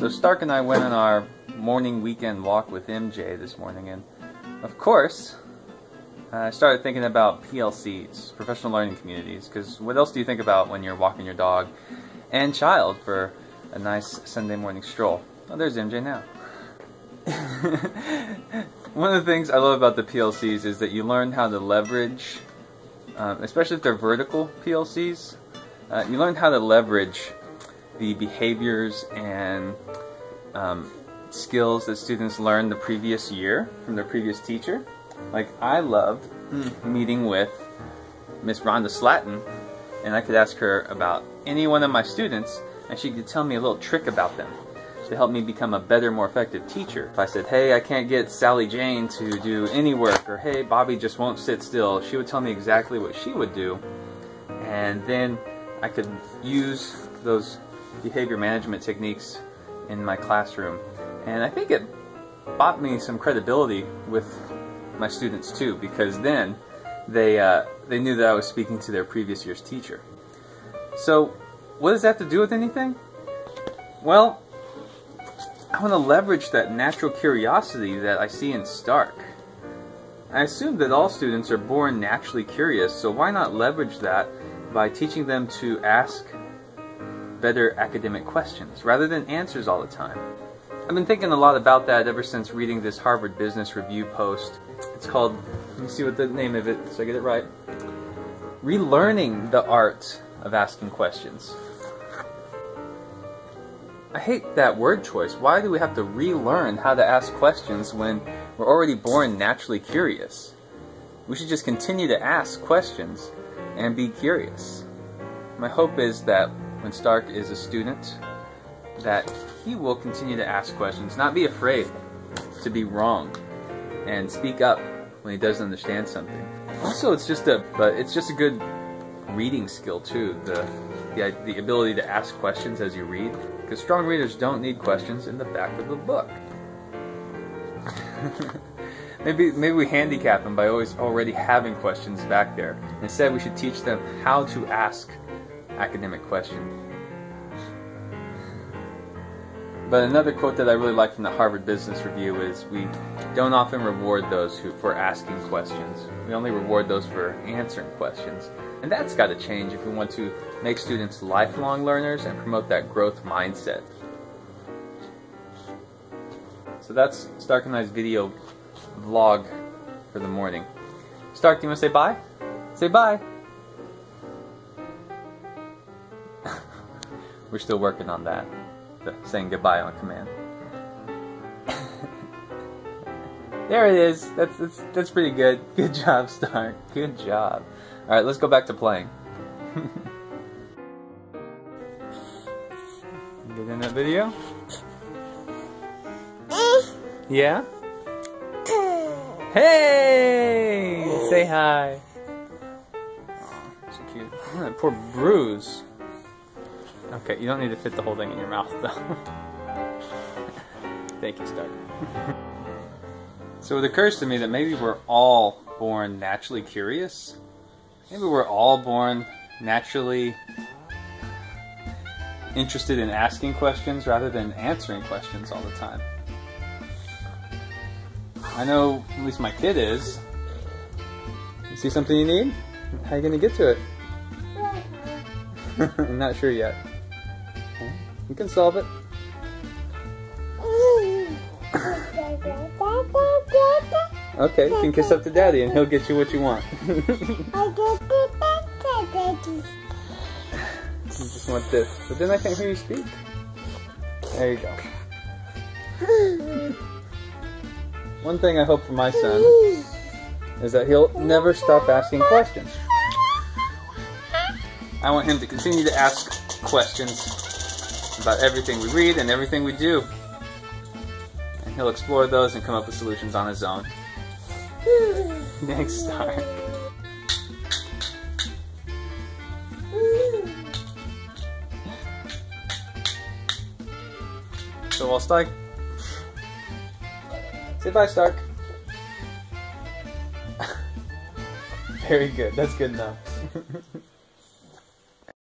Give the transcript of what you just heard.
So Stark and I went on our morning weekend walk with MJ this morning, and of course, I started thinking about PLCs, professional learning communities, because what else do you think about when you're walking your dog and child for a nice Sunday morning stroll? Oh, there's MJ now. One of the things I love about the PLCs is that you learn how to leverage, especially if they're vertical PLCs, you learn how to leverage the behaviors and skills that students learned the previous year from their previous teacher. Like, I loved meeting with Miss Rhonda Slatton, and I could ask her about any one of my students, and she could tell me a little trick about them to help me become a better, more effective teacher. If I said, hey, I can't get Sally Jane to do any work, or hey, Bobby just won't sit still, she would tell me exactly what she would do, and then I could use those behavior management techniques in my classroom. And I think it bought me some credibility with my students too, because then they knew that I was speaking to their previous year's teacher. So what does that have to do with anything? Well, I want to leverage that natural curiosity that I see in Stark. I assume that all students are born naturally curious, so why not leverage that by teaching them to ask better academic questions rather than answers all the time. I've been thinking a lot about that ever since reading this Harvard Business Review post. It's called, let me see what the name of it so I get it right, Relearning the Art of Asking Questions. I hate that word choice. Why do we have to relearn how to ask questions when we're already born naturally curious? We should just continue to ask questions and be curious. My hope is that when Stark is a student, that he will continue to ask questions, not be afraid to be wrong, and speak up when he doesn't understand something. Also, it's just a good reading skill too, the ability to ask questions as you read, because strong readers don't need questions in the back of the book. Maybe we handicap them by already having questions back there. Instead, we should teach them how to ask academic questions. But another quote that I really like from the Harvard Business Review is, we don't often reward those for asking questions. We only reward those for answering questions. And that's got to change if we want to make students lifelong learners and promote that growth mindset. So that's Stark and I's video vlog for the morning. Stark, do you want to say bye? Say bye! We're still working on that, saying goodbye on command. There it is. That's pretty good. Good job, Stark. Good job. All right, let's go back to playing. Get in that video? Yeah? Hey! Say hi. Oh, so cute. Oh, that poor bruise. Okay, you don't need to fit the whole thing in your mouth, though. Thank you, Stark. So it occurs to me that maybe we're all born naturally curious. Maybe we're all born naturally interested in asking questions rather than answering questions all the time. I know at least my kid is. You see something you need? How are you going to get to it? I'm not sure yet. You can solve it. Okay, you can kiss up to Daddy and he'll get you what you want. You just want this. But then I can't hear you speak. There you go. One thing I hope for my son is that he'll never stop asking questions. I want him to continue to ask questions about everything we read and everything we do. And he'll explore those and come up with solutions on his own. Thanks, Stark. So while Stark... Say bye, Stark. Very good. That's good enough.